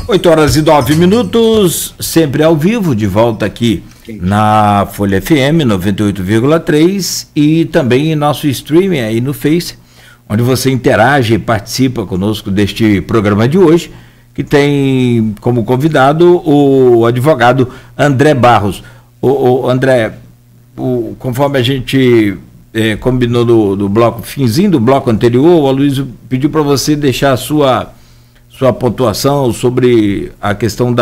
8h09, sempre ao vivo, de volta aqui na Folha FM 98,3 e também em nosso streaming aí no Face, onde você interage e participa conosco deste programa de hoje, que tem como convidado o advogado André Barros. O André, conforme a gente combinou do bloco, finzinho do bloco anterior, o Aloysio pediu para você deixar a sua pontuação sobre a questão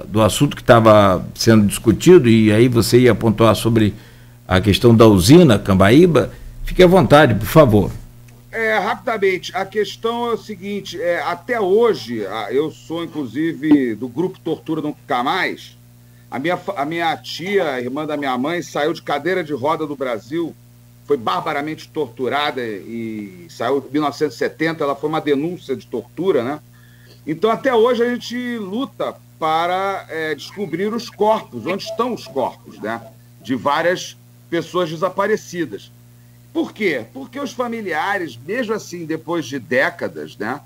do assunto que estava sendo discutido, e aí você ia pontuar sobre a questão da usina Cambaíba. Fique à vontade, por favor. Rapidamente, a questão é o seguinte, até hoje, eu sou inclusive do grupo Tortura Nunca Mais. A minha tia, irmã da minha mãe, saiu de cadeira de roda do Brasil, foi barbaramente torturada e saiu em 1970, ela foi uma denúncia de tortura, né? Então, até hoje, a gente luta para descobrir os corpos, onde estão os corpos, né, de várias pessoas desaparecidas. Por quê? Porque os familiares, mesmo assim, depois de décadas, né,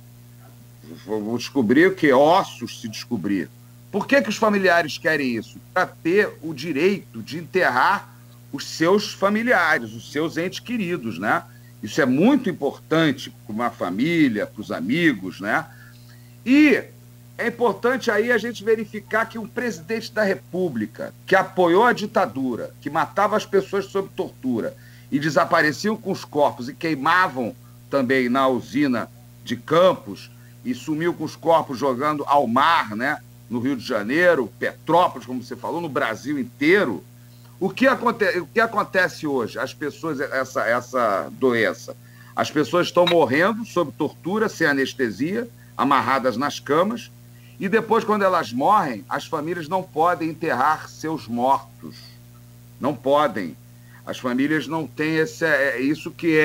vão descobrir o que? Ossos se descobrir. Por que os familiares querem isso? Para ter o direito de enterrar os seus familiares, os seus entes queridos, né? Isso é muito importante para uma família, para os amigos, né? E é importante aí a gente verificar que um presidente da República que apoiou a ditadura, que matava as pessoas sob tortura e desapareciam com os corpos e queimavam também na usina de Campos e sumiu com os corpos jogando ao mar, né, no Rio de Janeiro, Petrópolis, como você falou, no Brasil inteiro. O que acontece hoje? As pessoas, essa doença, as pessoas estão morrendo sob tortura, sem anestesia, amarradas nas camas, e depois, quando elas morrem, as famílias não podem enterrar seus mortos. Não podem. As famílias não têm isso que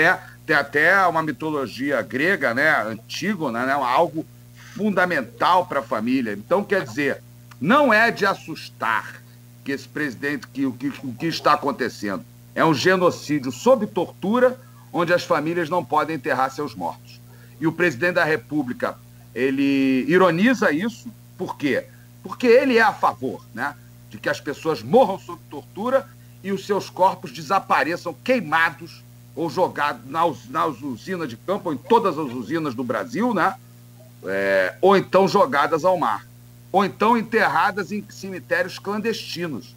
tem até uma mitologia grega, né, Antígona, né, algo fundamental para a família. Então, quer dizer, não é de assustar que esse presidente, o que está acontecendo. É um genocídio sob tortura, onde as famílias não podem enterrar seus mortos. E o presidente da República, ele ironiza isso. Por quê? Porque ele é a favor, né, de que as pessoas morram sob tortura e os seus corpos desapareçam queimados ou jogados nas usinas de campo, ou em todas as usinas do Brasil, né, ou então jogadas ao mar, ou então enterradas em cemitérios clandestinos.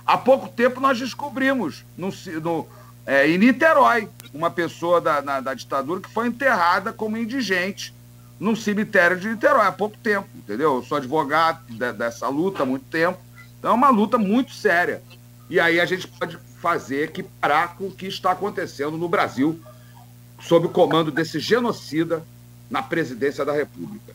Há pouco tempo nós descobrimos, em Niterói, uma pessoa da ditadura que foi enterrada como indigente num cemitério de Niterói, há pouco tempo, entendeu? Eu sou advogado dessa luta há muito tempo, então é uma luta muito séria. E aí a gente pode fazer que parar com o que está acontecendo no Brasil, sob o comando desse genocida na presidência da República.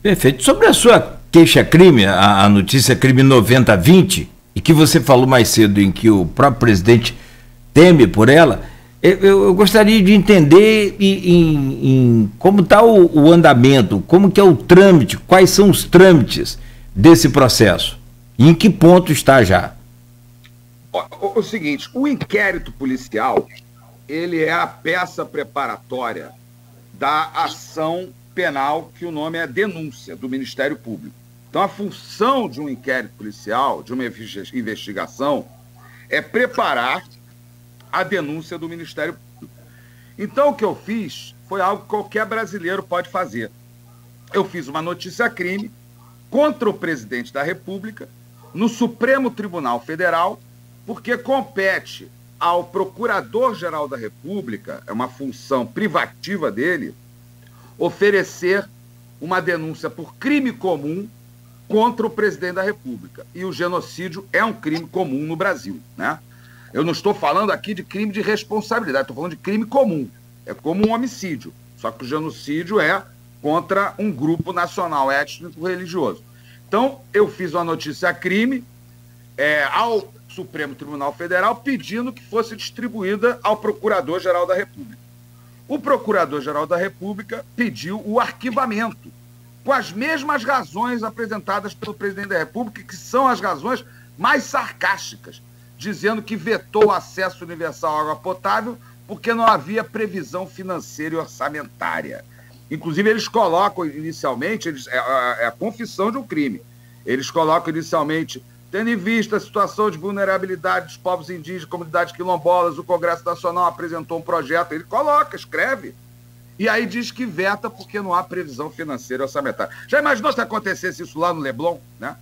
Perfeito. Sobre a sua queixa-crime, a notícia crime 9020, e que você falou mais cedo em que o próprio presidente teme por ela, eu gostaria de entender em como está o andamento, como que é o trâmite, quais são os trâmites desse processo, e em que ponto está já. O seguinte, o inquérito policial, ele é a peça preparatória da ação penal, que o nome é denúncia do Ministério Público. Então, a função de um inquérito policial, de uma investigação, é preparar a denúncia do Ministério Público. Então, o que eu fiz foi algo que qualquer brasileiro pode fazer. Eu fiz uma notícia-crime contra o presidente da República no Supremo Tribunal Federal, porque compete ao Procurador-Geral da República, é uma função privativa dele, oferecer uma denúncia por crime comum contra o presidente da República. E o genocídio é um crime comum no Brasil, né? Eu não estou falando aqui de crime de responsabilidade, estou falando de crime comum. É como um homicídio, só que o genocídio é contra um grupo nacional étnico-religioso. Então, eu fiz uma notícia-crime ao Supremo Tribunal Federal pedindo que fosse distribuída ao Procurador-Geral da República. O Procurador-Geral da República pediu o arquivamento, com as mesmas razões apresentadas pelo presidente da República, que são as razões mais sarcásticas, dizendo que vetou o acesso universal à água potável porque não havia previsão financeira e orçamentária. Inclusive, eles colocam inicialmente, é a confissão de um crime. Eles colocam inicialmente, tendo em vista a situação de vulnerabilidade dos povos indígenas, comunidades quilombolas, o Congresso Nacional apresentou um projeto, ele coloca, escreve, e aí diz que veta porque não há previsão financeira orçamentária. Já imaginou se acontecesse isso lá no Leblon, né?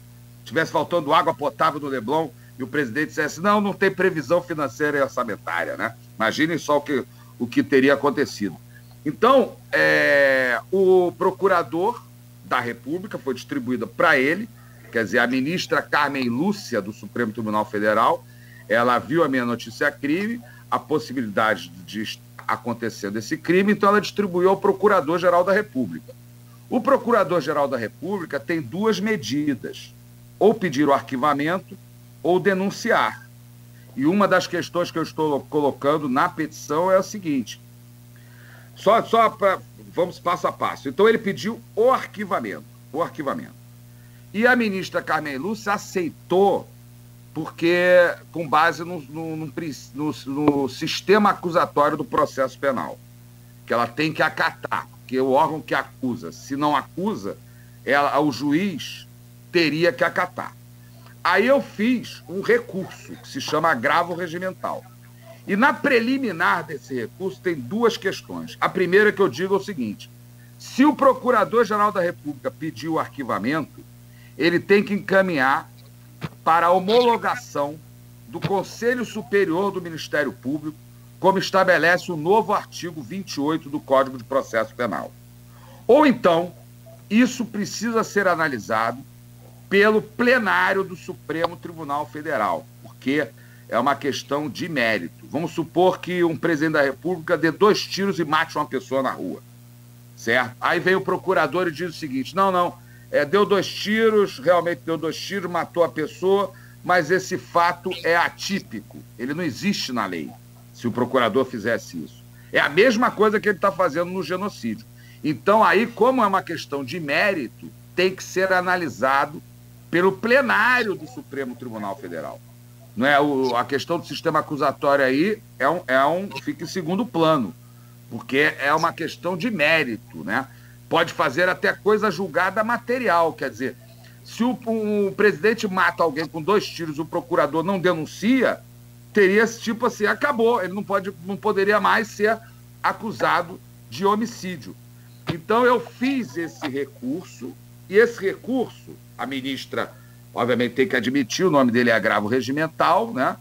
Tivesse faltando água potável no Leblon e o presidente dissesse, não tem previsão financeira e orçamentária, né? Imaginem só o que teria acontecido. Então, o procurador da República foi distribuída para ele, quer dizer, a ministra Carmen Lúcia, do Supremo Tribunal Federal, ela viu a minha notícia crime, a possibilidade de acontecer desse crime, então ela distribuiu ao Procurador-Geral da República. O Procurador-Geral da República tem duas medidas, ou pedir o arquivamento ou denunciar. E uma das questões que eu estou colocando na petição é a seguinte, vamos passo a passo. Então ele pediu o arquivamento. E a ministra Carmen Lúcia aceitou porque com base no sistema acusatório do processo penal, que ela tem que acatar, porque o órgão que acusa, se não acusa, o juiz teria que acatar. Aí eu fiz um recurso, que se chama agravo regimental. E na preliminar desse recurso tem duas questões. A primeira que eu digo é o seguinte, se o Procurador-Geral da República pedir o arquivamento, ele tem que encaminhar para a homologação do Conselho Superior do Ministério Público, como estabelece o novo artigo 28 do Código de Processo Penal. Ou então, isso precisa ser analisado pelo plenário do Supremo Tribunal Federal, porque é uma questão de mérito. Vamos supor que um presidente da República dê 2 tiros e mate uma pessoa na rua, certo? Aí vem o procurador e diz o seguinte, deu 2 tiros, realmente deu 2 tiros, matou a pessoa, mas esse fato é atípico, ele não existe na lei, se o procurador fizesse isso. É a mesma coisa que ele está fazendo no genocídio. Então, aí, como é uma questão de mérito, tem que ser analisado pelo plenário do Supremo Tribunal Federal. Não é, a questão do sistema acusatório aí fica em segundo plano, porque é uma questão de mérito, né? Pode fazer até coisa julgada material, quer dizer, se o presidente mata alguém com 2 tiros, o procurador não denuncia, teria tipo assim, acabou, ele não poderia mais ser acusado de homicídio. Então eu fiz esse recurso, e esse recurso, a ministra, obviamente, tem que admitir, o nome dele é agravo regimental, né?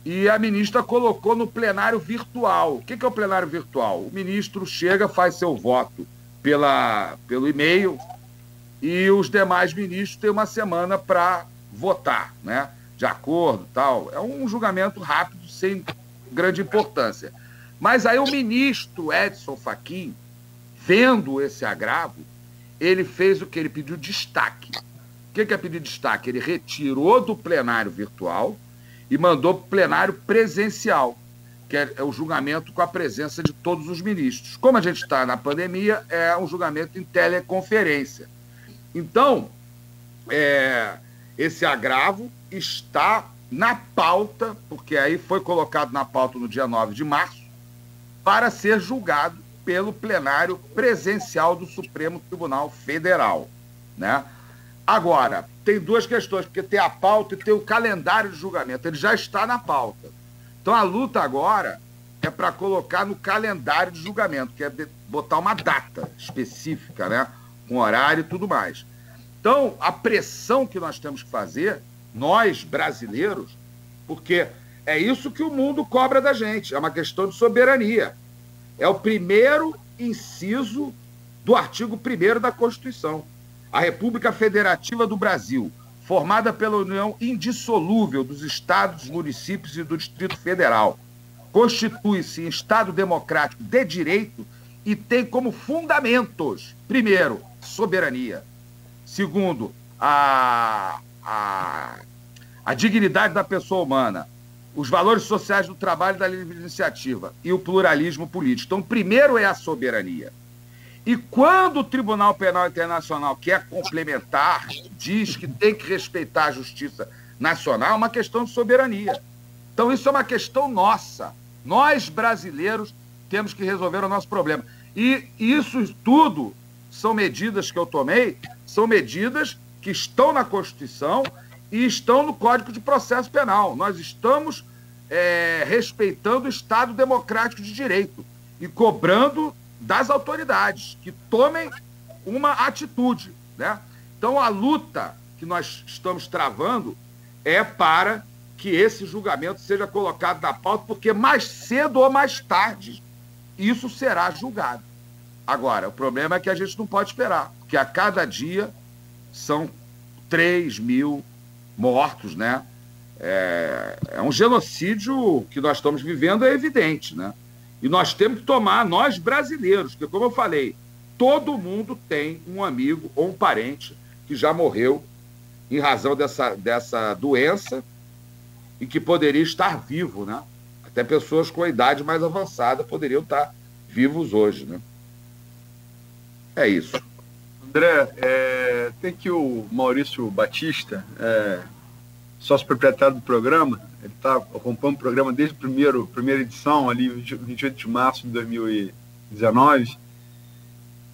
E a ministra colocou no plenário virtual. O que é o plenário virtual? O ministro chega, faz seu voto pelo e-mail e os demais ministros têm uma semana para votar, né? De acordo, tal. É um julgamento rápido, sem grande importância. Mas aí o ministro Edson Fachin, vendo esse agravo, ele fez o que? Ele pediu destaque. O que é pedir destaque? Ele retirou do plenário virtual e mandou para o plenário presencial, que é o julgamento com a presença de todos os ministros. Como a gente está na pandemia, é um julgamento em teleconferência. Então, esse agravo está na pauta, porque aí foi colocado na pauta no dia 9 de março, para ser julgado pelo plenário presencial do Supremo Tribunal Federal, né? Agora, tem 2 questões, porque tem a pauta e tem o calendário de julgamento. Ele já está na pauta. Então, a luta agora é para colocar no calendário de julgamento, que é botar uma data específica, né? Com horário e tudo mais. Então, a pressão que nós temos que fazer, nós, brasileiros, porque é isso que o mundo cobra da gente, é uma questão de soberania. É o primeiro inciso do artigo 1º da Constituição. A República Federativa do Brasil, formada pela união indissolúvel dos estados, municípios e do Distrito Federal, constitui-se em Estado democrático de direito e tem como fundamentos, primeiro, soberania. Segundo, a dignidade da pessoa humana, os valores sociais do trabalho e da livre iniciativa e o pluralismo político. Então, primeiro é a soberania. E quando o Tribunal Penal Internacional quer complementar, diz que tem que respeitar a justiça nacional, é uma questão de soberania. Então, isso é uma questão nossa. Nós, brasileiros, temos que resolver o nosso problema. E isso tudo são medidas que eu tomei, são medidas que estão na Constituição e estão no Código de Processo Penal. Nós estamos respeitando o Estado Democrático de Direito e cobrando das autoridades que tomem uma atitude, né? Então, a luta que nós estamos travando é para que esse julgamento seja colocado na pauta, porque mais cedo ou mais tarde isso será julgado. Agora, o problema é que a gente não pode esperar, porque a cada dia são 3.000 mortos, né? É um genocídio que nós estamos vivendo, é evidente, né? E nós temos que tomar, nós brasileiros, porque, como eu falei, todo mundo tem um amigo ou um parente que já morreu em razão dessa doença e que poderia estar vivo, né? Até pessoas com a idade mais avançada poderiam estar vivos hoje, né? É isso. André, tem aqui o Maurício Batista, sócio proprietário do programa. Ele está acompanhando o programa desde a primeira edição, ali, 28 de março de 2019,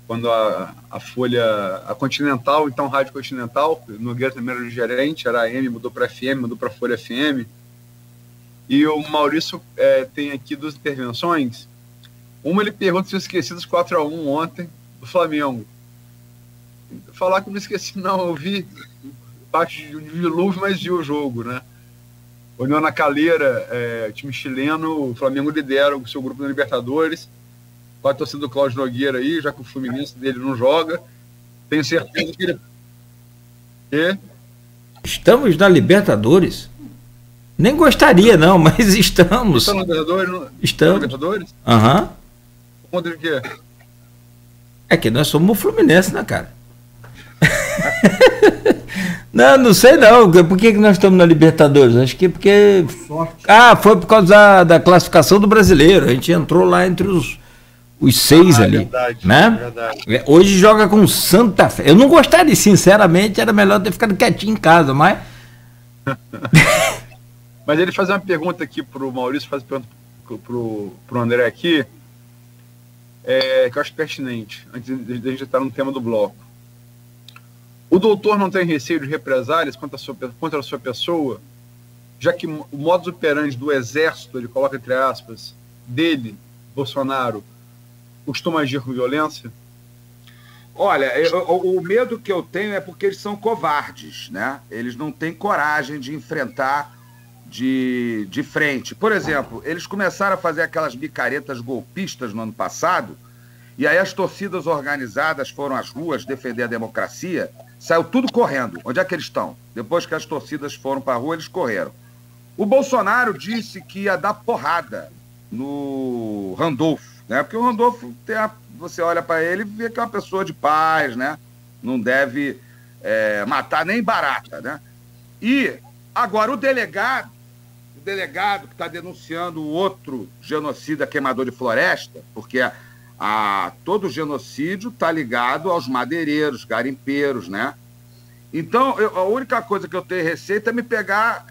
quando a Folha, a Continental, então Rádio Continental, Nogueira também era o gerente, era AM, mudou para FM, mudou para Folha FM. E o Maurício tem aqui 2 intervenções. Uma, ele pergunta se eu esqueci dos 4-1 ontem do Flamengo. Falar que eu não esqueci, não, eu vi parte de dilúvio, mas vi o jogo, né? União na Calheira, time chileno, o Flamengo lidera o seu grupo na Libertadores. Com a torcida do Cláudio Nogueira aí, já que o Fluminense dele não joga. Tenho certeza que ele... Estamos na Libertadores? Nem gostaria, não, mas estamos. Estamos na Libertadores? Estamos. Na Libertadores? Aham. Contra o quê? É que nós somos o Fluminense, né, cara? Não sei não. Por que nós estamos na Libertadores? Acho que porque... foi por causa da classificação do brasileiro. A gente entrou lá entre os 6 ali. Verdade, né? Verdade. Hoje joga com Santa Fé. Eu não gostaria, sinceramente, era melhor ter ficado quietinho em casa, mas... Mas ele faz uma pergunta aqui para o Maurício, faz uma pergunta para o André aqui, que eu acho pertinente, antes de a gente estar no tema do bloco. O doutor não tem receio de represálias contra a sua pessoa, já que o modus operandi do exército, ele coloca entre aspas, dele, Bolsonaro, costuma agir com violência? Olha, o medo que eu tenho é porque eles são covardes, né? Eles não têm coragem de enfrentar de frente. Por exemplo, eles começaram a fazer aquelas micaretas golpistas no ano passado, e aí as torcidas organizadas foram às ruas defender a democracia, saiu tudo correndo. Onde é que eles estão? Depois que as torcidas foram para a rua, eles correram. O Bolsonaro disse que ia dar porrada no Randolfo, né? Porque o Randolfo, você olha para ele e vê que é uma pessoa de paz, né? Não deve matar nem barata, né? E agora o delegado que está denunciando o outro genocida queimador de floresta, porque todo genocídio está ligado aos madeireiros, garimpeiros, né? Então, a única coisa que eu tenho receita é me pegar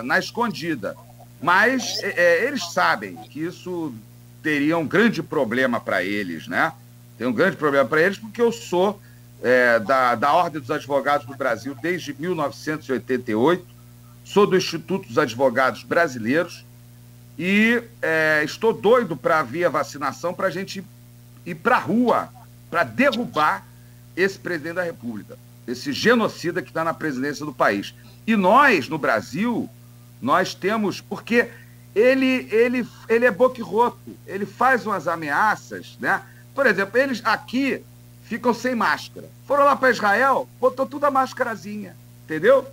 na escondida. Mas eles sabem que isso teria um grande problema para eles, né? Tem um grande problema para eles porque eu sou da Ordem dos Advogados do Brasil desde 1988, sou do Instituto dos Advogados Brasileiros e estou doido para vir a vacinação para a gente ir para a rua, para derrubar esse presidente da República, esse genocida que está na presidência do país. E nós, no Brasil, nós temos... Porque ele é boquirroto, ele faz umas ameaças, né? Por exemplo, eles aqui ficam sem máscara. Foram lá para Israel, botou tudo a máscarazinha, entendeu?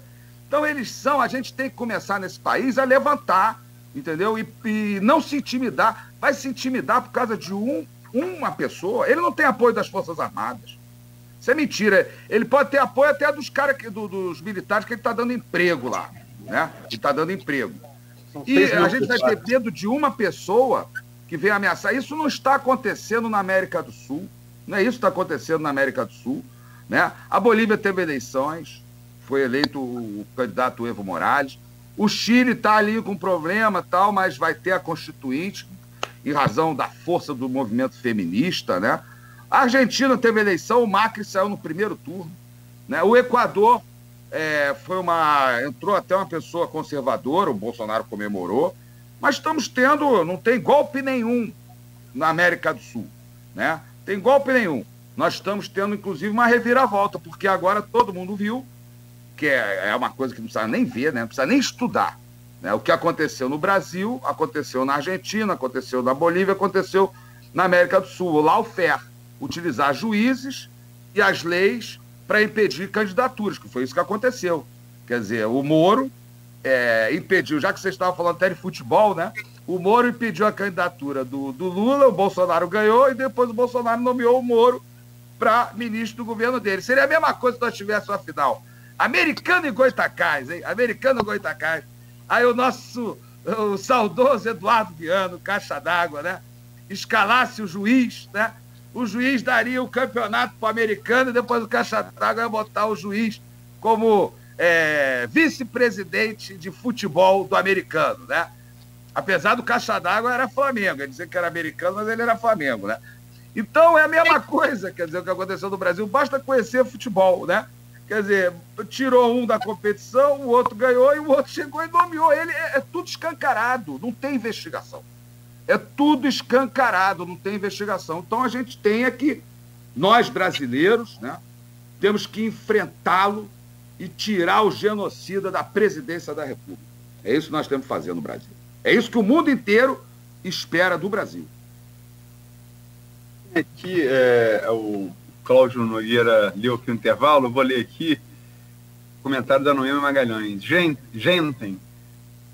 Então a gente tem que começar nesse país a levantar, entendeu? E não se intimidar. Vai se intimidar por causa de uma pessoa. Ele não tem apoio das Forças Armadas. Isso é mentira. Ele pode ter apoio até dos caras, dos militares, que ele está dando emprego lá, né? Ele está dando emprego. E a gente vai ter medo de uma pessoa que vem ameaçar. Isso não está acontecendo na América do Sul. Não é isso que está acontecendo na América do Sul, né? A Bolívia teve eleições, foi eleito o candidato Evo Morales. O Chile está ali com problema, tal, mas vai ter a Constituinte. em razão da força do movimento feminista, né? A Argentina teve eleição, o Macri saiu no primeiro turno, né? O Equador entrou até uma pessoa conservadora, o Bolsonaro comemorou, mas estamos tendo, não tem golpe nenhum na América do Sul, né? Tem golpe nenhum. Nós estamos tendo, inclusive, uma reviravolta, porque agora todo mundo viu, que é uma coisa que não precisa nem ver, né? Não precisa nem estudar, né? O que aconteceu no Brasil, aconteceu na Argentina, aconteceu na Bolívia, aconteceu na América do Sul. O lawfare, utilizar juízes e as leis para impedir candidaturas, que foi isso que aconteceu. Quer dizer, o Moro impediu, já que vocês estavam falando até de futebol, né? O Moro impediu a candidatura do Lula, o Bolsonaro ganhou, e depois o Bolsonaro nomeou o Moro para ministro do governo dele. Seria a mesma coisa se nós tivéssemos uma final. Americano e Goitacás, hein? Americano e Goitacás. Aí o saudoso Eduardo Viana, caixa d'água, né? Escalasse o juiz, né? O juiz daria o campeonato para o americano e depois o caixa d'água ia botar o juiz como vice-presidente de futebol do americano, né? Apesar do caixa d'água era Flamengo, ele dizia que era americano, mas ele era Flamengo, né? Então é a mesma coisa, quer dizer, o que aconteceu no Brasil, basta conhecer futebol, né? Quer dizer, tirou um da competição, o outro ganhou e o outro chegou e nomeou ele. É tudo escancarado, não tem investigação. É tudo escancarado, não tem investigação. Então a gente tem que, nós brasileiros, né, temos que enfrentá-lo e tirar o genocida da presidência da República. É isso que nós temos que fazer no Brasil. É isso que o mundo inteiro espera do Brasil. Aqui o Cláudio Nogueira leu aqui no intervalo, eu vou ler aqui o comentário da Noemi Magalhães. Gentem,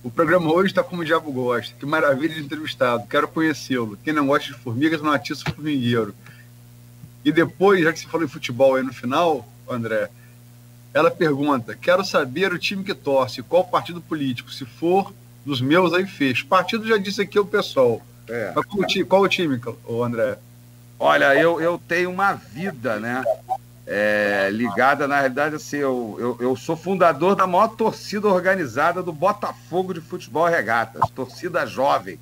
o programa hoje está como o diabo gosta. Que maravilha de entrevistado, quero conhecê-lo. Quem não gosta de formigas não atiça o formigueiro. E depois, já que você falou em futebol aí no final, André, ela pergunta, quero saber o time que torce, qual partido político, se for dos meus, aí fez. Partido já disse aqui o pessoal. Mas qual o time, André? Olha, eu tenho uma vida, né? Ligada, na realidade, assim, eu sou fundador da maior torcida organizada do Botafogo de Futebol Regatas, torcida jovem.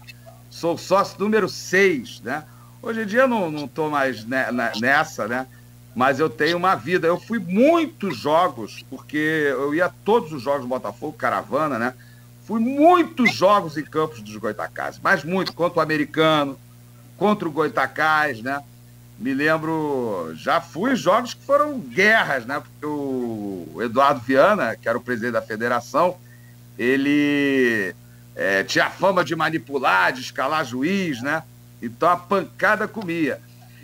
Sou sócio número 6, né? Hoje em dia eu não estou mais nessa, né? Mas eu tenho uma vida. Eu fui muitos jogos, porque eu ia a todos os jogos do Botafogo, caravana, né? Fui muitos jogos em Campos dos Goytacazes, mas muito, contra o americano, contra o Goytacás, né? Me lembro, já fui jogos que foram guerras, né? Porque o Eduardo Viana, que era o presidente da federação, ele tinha fama de manipular, de escalar juiz, né? Então a pancada comia.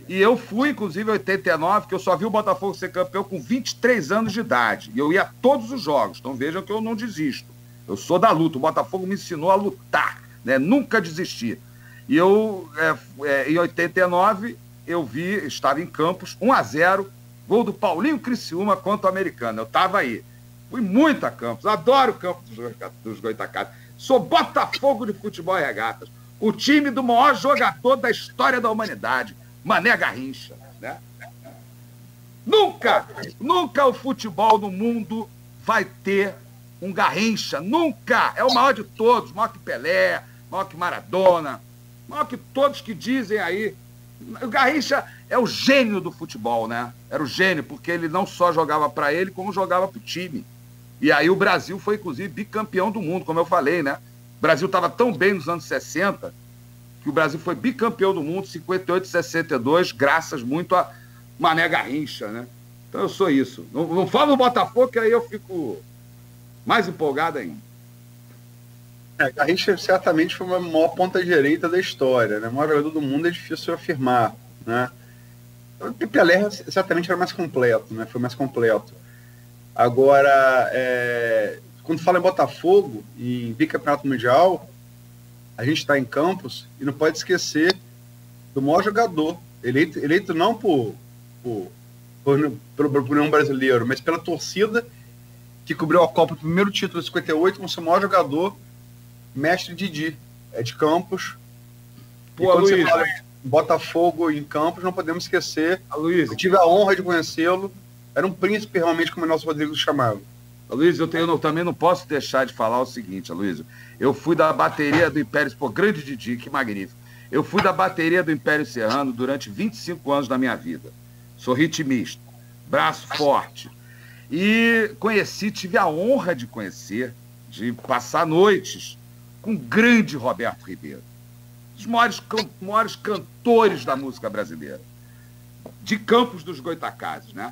E eu fui, inclusive, em 89, que eu só vi o Botafogo ser campeão com 23 anos de idade. E eu ia a todos os jogos, então vejam que eu não desisto. Eu sou da luta, o Botafogo me ensinou a lutar, né? Nunca desistir. E eu, em 89, estava em Campos, 1-0, gol do Paulinho Criciúma contra o americano. Eu estava aí. Fui muito a Campos, adoro Campos dos Goytacazes. Sou Botafogo de Futebol e Regatas, o time do maior jogador da história da humanidade, Mané Garrincha, né? Nunca o futebol no mundo vai ter um Garrincha, nunca! É o maior de todos, maior que Pelé, maior que Maradona, maior que todos que dizem aí. O Garrincha é o gênio do futebol, né? Era o gênio, porque ele não só jogava para ele, como jogava para o time. E aí o Brasil foi, inclusive, bicampeão do mundo, como eu falei, né? O Brasil estava tão bem nos anos 60 que o Brasil foi bicampeão do mundo, 58 e 62, graças muito a Mané Garrincha, né? Então eu sou isso. Não falo no Botafogo, que aí eu fico mais empolgado ainda. Garrincha certamente foi a maior ponta-direita da história, né? O maior jogador do mundo é difícil afirmar, né? O Pelé certamente era mais completo, né? Foi mais completo. Agora, quando fala em Botafogo e em bicampeonato mundial, a gente está em Campos e não pode esquecer do maior jogador, eleito não pelo União Brasileiro, mas pela torcida que cobriu a Copa, o primeiro título de 58, com o seu maior jogador, mestre Didi, de Campos. Pô, quando você fala em Botafogo em Campos, não podemos esquecer. Luiz, eu tive a honra de conhecê-lo. Era um príncipe, realmente, como o nosso Rodrigo chamava. Luiz, eu também não posso deixar de falar o seguinte, Luiz. Eu fui da bateria do Império Esportivo, grande Didi, que magnífico. Eu fui da bateria do Império Serrano durante 25 anos da minha vida. Sou ritmista, braço forte. E tive a honra de conhecer, de passar noites com o grande Roberto Ribeiro. Os maiores cantores da música brasileira. De Campos dos Goytacazes, né?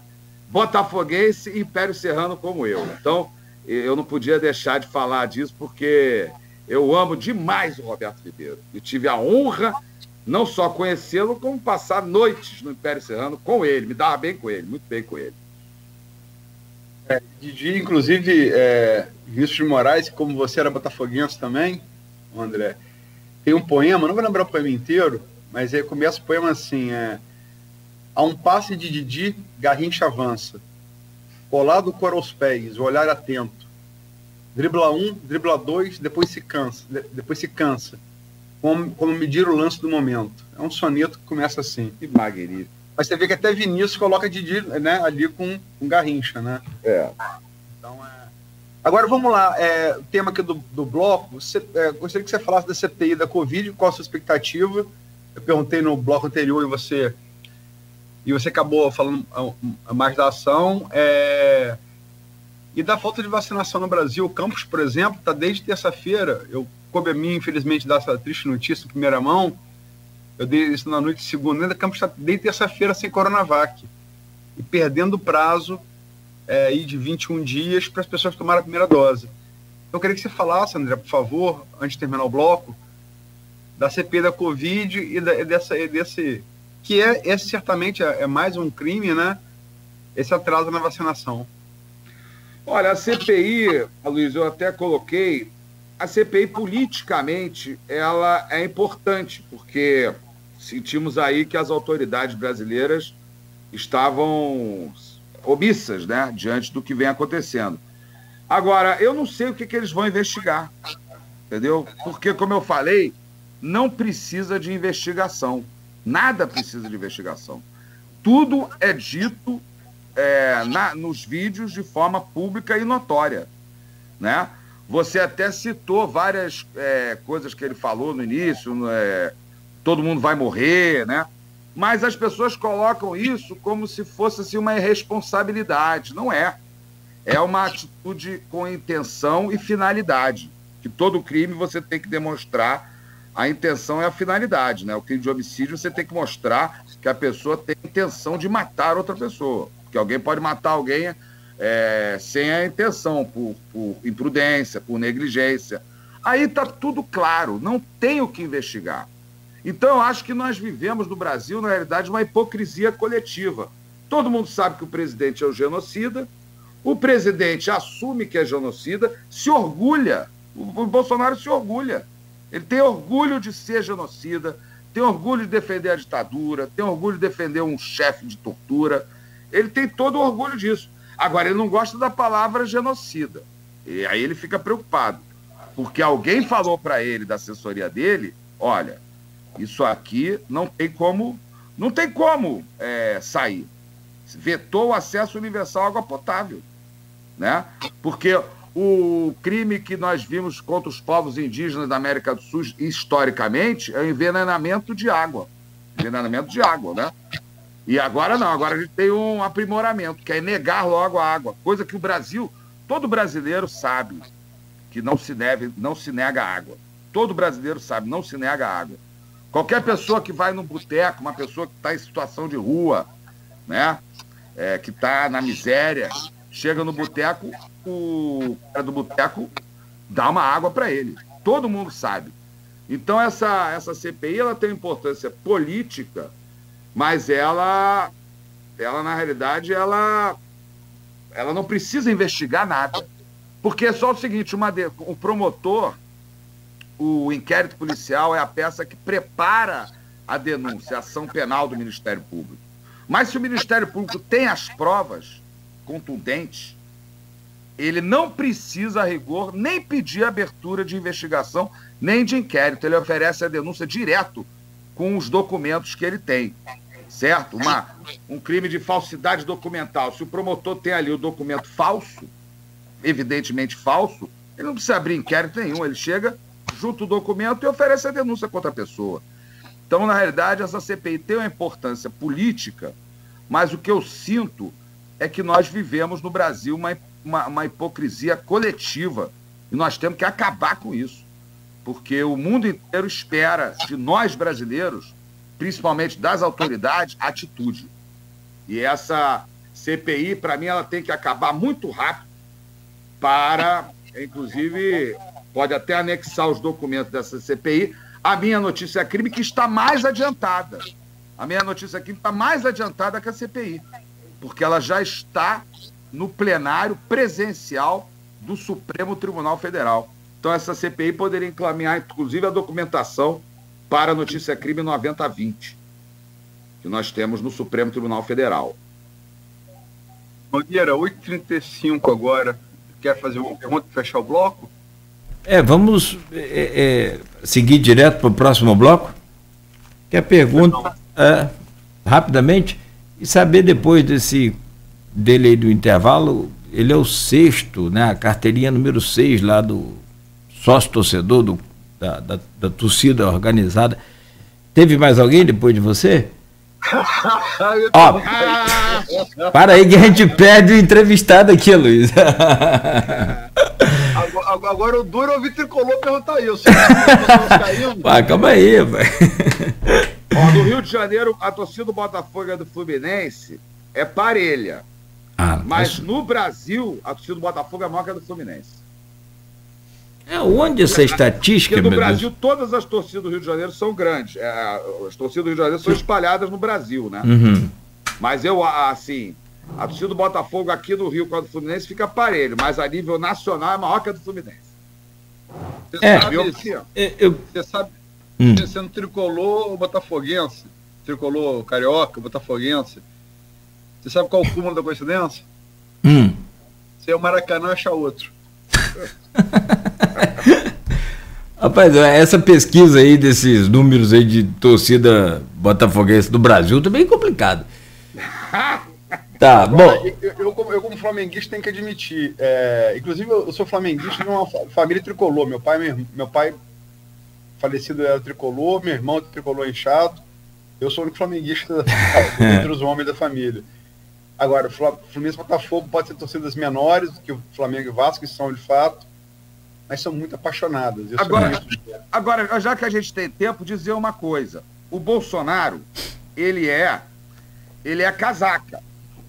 Botafoguense e Império Serrano como eu. Então, eu não podia deixar de falar disso, porque eu amo demais o Roberto Ribeiro. E tive a honra, não só conhecê-lo, como passar noites no Império Serrano com ele. Me dava bem com ele, muito bem com ele. Didi, inclusive, Vinícius de Moraes, como você era botafoguense também, André, tem um poema, não vou lembrar o poema inteiro, mas aí começa o poema assim, a um passe de Didi, Garrincha avança, colado o cor aos pés, o olhar atento, dribla um, dribla dois, depois se cansa, como medir o lance do momento. É um soneto que começa assim. Que magnífico. Mas você vê que até Vinícius coloca Didi, né, ali com Garrincha, né? Então, Agora, vamos lá. O tema aqui do bloco. Gostaria que você falasse da CPI da Covid, qual a sua expectativa? Eu perguntei no bloco anterior e você acabou falando mais da ação. E da falta de vacinação no Brasil. O Campos, por exemplo, está desde terça-feira. Coube a mim, infelizmente, dar essa triste notícia em primeira mão. Eu dei isso na noite de segunda. Ainda Campos está desde terça-feira sem Coronavac. E perdendo o prazo de 21 dias para as pessoas tomarem a primeira dose. Então, eu queria que você falasse, André, por favor, antes de terminar o bloco, da CPI da Covid e desse... que esse certamente é mais um crime, né? Esse atraso na vacinação. Olha, a CPI, Luiz, eu até coloquei, a CPI politicamente, ela é importante, porque sentimos aí que as autoridades brasileiras estavam omissas, né, diante do que vem acontecendo. Agora, eu não sei o que eles vão investigar, entendeu? Porque, como eu falei, não precisa de investigação. Nada precisa de investigação. Tudo é dito nos vídeos de forma pública e notória, né? Você até citou várias coisas que ele falou no início, todo mundo vai morrer, né? Mas as pessoas colocam isso como se fosse assim, uma irresponsabilidade. Não é. É uma atitude com intenção e finalidade. Que todo crime você tem que demonstrar a intenção e a finalidade, né? O crime de homicídio você tem que mostrar que a pessoa tem intenção de matar outra pessoa. Porque alguém pode matar alguém sem a intenção, por imprudência, por negligência. Aí está tudo claro, não tem o que investigar. Então, eu acho que nós vivemos no Brasil, na realidade, uma hipocrisia coletiva. Todo mundo sabe que o presidente é o genocida, o presidente assume que é genocida, se orgulha, o Bolsonaro se orgulha. Ele tem orgulho de ser genocida, tem orgulho de defender a ditadura, tem orgulho de defender um chefe de tortura. Ele tem todo o orgulho disso. Agora, ele não gosta da palavra genocida. E aí ele fica preocupado. Porque alguém falou para ele, da assessoria dele, olha, isso aqui não tem como sair. Vetou o acesso universal à água potável, né? Porque o crime que nós vimos contra os povos indígenas da América do Sul, historicamente, é o envenenamento de água. Envenenamento de água, né? E agora não, agora a gente tem um aprimoramento, que é negar logo a água. Coisa que o Brasil, todo brasileiro sabe que não se nega água. Todo brasileiro sabe, não se nega água. Qualquer pessoa que vai no boteco, uma pessoa que está em situação de rua, né? Que está na miséria, chega no boteco, o cara do boteco dá uma água para ele. Todo mundo sabe. Então, essa CPI ela tem importância política, mas ela na realidade, ela não precisa investigar nada. Porque é só o seguinte, o promotor, o inquérito policial é a peça que prepara a denúncia, a ação penal do Ministério Público. Mas se o Ministério Público tem as provas contundentes, ele não precisa, a rigor, nem pedir abertura de investigação, nem de inquérito. Ele oferece a denúncia direto com os documentos que ele tem, certo? Um crime de falsidade documental. Se o promotor tem ali o documento falso, evidentemente falso, ele não precisa abrir inquérito nenhum. Ele chega, junta o documento e oferece a denúncia contra a pessoa. Então, na realidade, essa CPI tem uma importância política, mas o que eu sinto é que nós vivemos no Brasil uma hipocrisia coletiva e nós temos que acabar com isso, porque o mundo inteiro espera de nós brasileiros, principalmente das autoridades, atitude. E essa CPI, para mim, ela tem que acabar muito rápido para, inclusive, pode até anexar os documentos dessa CPI. A minha notícia crime que está mais adiantada. A minha notícia crime está mais adiantada que a CPI, porque ela já está no plenário presencial do Supremo Tribunal Federal. Então, essa CPI poderia encaminhar, inclusive, a documentação para a notícia crime 9020, que nós temos no Supremo Tribunal Federal. Nogueira, 8h35 agora. Quer fazer uma pergunta para fechar o bloco? Vamos seguir direto para o próximo bloco? Que a pergunta, rapidamente, e saber depois dele aí do intervalo, ele é o 6º, né, a carteirinha número 6 lá do sócio-torcedor da torcida organizada. Teve mais alguém depois de você? Ó, para aí que a gente perde o entrevistado aqui, Luiz. Agora o duro é ouvir Tricolor perguntar isso. Calma aí, pai. Ó, no Rio de Janeiro, a torcida do Botafogo e do Fluminense é parelha. Mas no Brasil, a torcida do Botafogo é maior que a do Fluminense. Onde essa estatística? Porque no Brasil, todas as torcidas do Rio de Janeiro são grandes. As torcidas do Rio de Janeiro são espalhadas no Brasil, né? Uhum. Mas a torcida do Botafogo aqui no Rio com a do Fluminense fica parelho, mas a nível nacional é maior que a do Fluminense. Você sabe, sendo tricolor botafoguense, tricolor carioca, botafoguense, você sabe qual o cúmulo da coincidência? Você é o Maracanã, achar outro. Rapaz, essa pesquisa aí desses números aí de torcida botafoguense do Brasil também é complicado. Tá, agora, bom. Eu como flamenguista tenho que admitir, inclusive eu sou flamenguista de uma família tricolor. Meu pai falecido era tricolor, meu irmão tricolor inchado. Eu sou o único flamenguista entre os homens da família. Agora, o Fluminense e Botafogo pode ser torcidas menores do que o Flamengo e Vasco, que são de fato, mas são muito apaixonadas. Agora, já que a gente tem tempo, dizer uma coisa. O Bolsonaro, ele é casaca.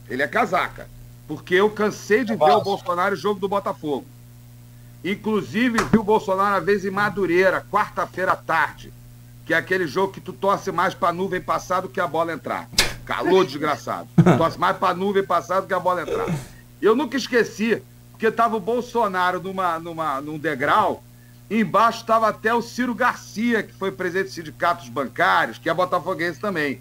Ele é casaca. Porque eu cansei de ver o Bolsonaro no jogo do Botafogo. Inclusive, vi o Bolsonaro uma vez em Madureira, quarta-feira à tarde, que é aquele jogo que tu torce mais pra nuvem passar do que a bola entrar. Calor desgraçado. Torce mais pra nuvem passar do que a bola entrar. Eu nunca esqueci, porque tava o Bolsonaro num degrau, e embaixo estava até o Ciro Garcia, que foi presidente dos sindicatos bancários, que é botafoguense também.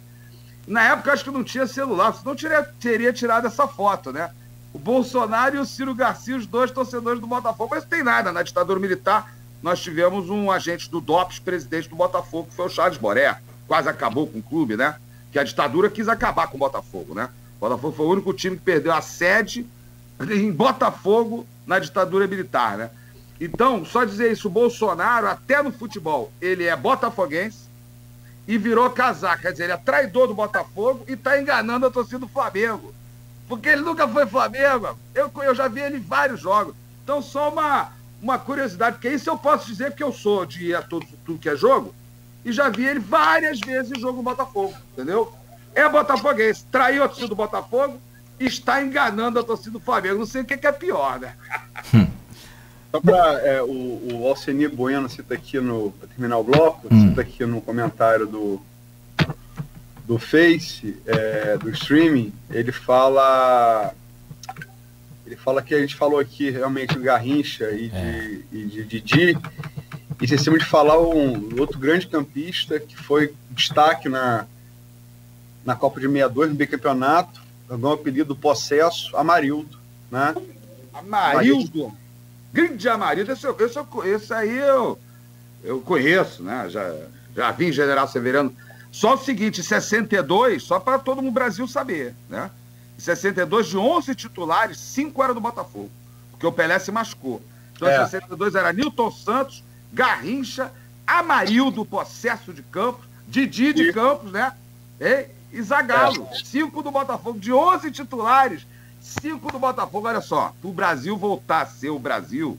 Na época, acho que não tinha celular, senão teria tirado essa foto, né? O Bolsonaro e o Ciro Garcia, os dois torcedores do Botafogo. Mas não tem nada. Na ditadura militar, nós tivemos um agente do DOPS, presidente do Botafogo, que foi o Charles Boré. Quase acabou com o clube, né? Que a ditadura quis acabar com o Botafogo, né? O Botafogo foi o único time que perdeu a sede em Botafogo na ditadura militar, né? Então, só dizer isso, o Bolsonaro, até no futebol, ele é botafoguense e virou casaca. Quer dizer, ele é traidor do Botafogo e está enganando a torcida do Flamengo. Porque ele nunca foi Flamengo. Eu já vi ele em vários jogos. Então, só uma curiosidade, porque isso eu posso dizer porque eu sou de ir a tudo que é jogo e já vi ele várias vezes em jogo do Botafogo, entendeu? É botafoguense, traiu a torcida do Botafogo e está enganando a torcida do Flamengo. Não sei o que é pior, né? Só para o Alcenir Bueno cita aqui para terminar o bloco, cita aqui no comentário do Face, do streaming, ele fala que a gente falou aqui realmente do Garrincha e de Didi, e esquecemos de falar um outro grande campista que foi destaque na Copa de 62, no bicampeonato, ganhou o apelido Possesso, Amarildo, né? Amarildo? Grande Amarildo, esse aí eu conheço, né? Já vi em General Severiano. Só o seguinte, em 62, só para todo mundo Brasil saber, né? Em 62, de 11 titulares, 5 eram do Botafogo, porque o Pelé se machucou. Então, em 62 era Nilton Santos, Garrincha, Amarildo, Possesso de Campos, Didi de Campos, né? E Zagallo. 5 do Botafogo. De 11 titulares, 5 do Botafogo. Olha só, para o Brasil voltar a ser o Brasil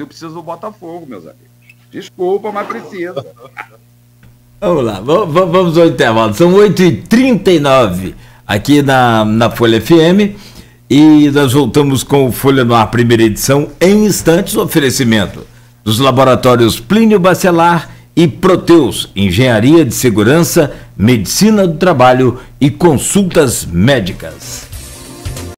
precisa do Botafogo, meus amigos. Desculpa, mas precisa. Vamos lá, vamos ao intervalo. São 8h39 aqui na Folha FM e nós voltamos com o Folha no Ar, primeira edição, em instantes. Oferecimento dos laboratórios Plínio Bacelar e Proteus, engenharia de segurança, medicina do trabalho e consultas médicas.